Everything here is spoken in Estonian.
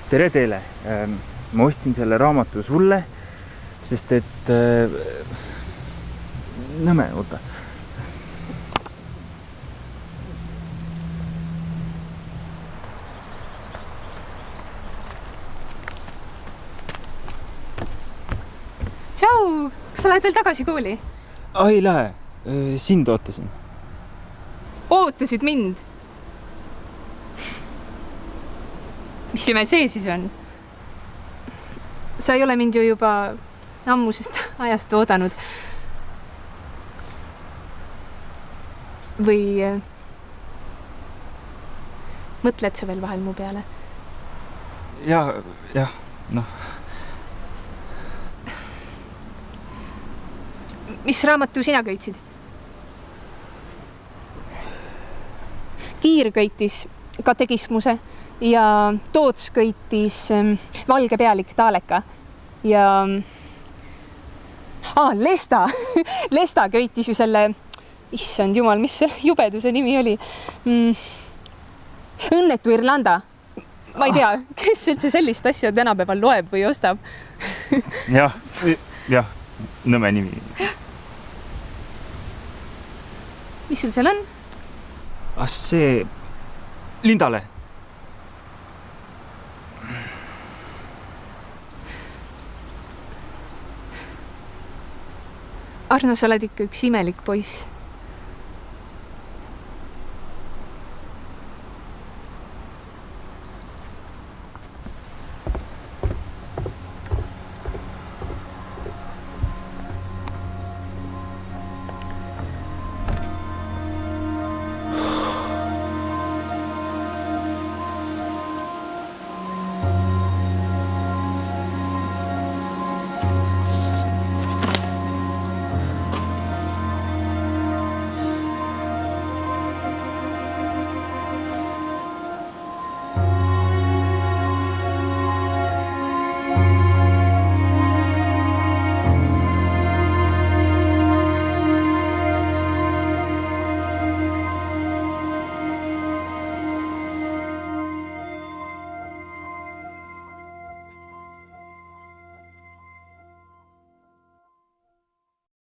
tere teile! Ma ostsin selle raamatu sulle, sest et... Nõme, oota. Tšau! Kas sa lähed veel tagasi kooli? Ai, lähe. Sind ootasin. Ootasid mind? Mis ime see siis on? Sa ei ole mind ju juba ammusest ajast oodanud. Või mõtled sa veel vahel mu peale? Jah, noh. Mis raamatu sina köitsid? Kiir köitis katekismuse ja Toots köitis valge pealik Taaleka ja Lesta. Lesta köitis ju selle, issand jumal, mis selle jubeduse nimi oli? Õnnetu Irlanda. Ma ei tea, kes üldse sellist asja tänapäeval loeb või ostab. Jah, nõme nimi. Mis sul seal on? See Lindale. Arno, sa oled ikka üks imelik poiss.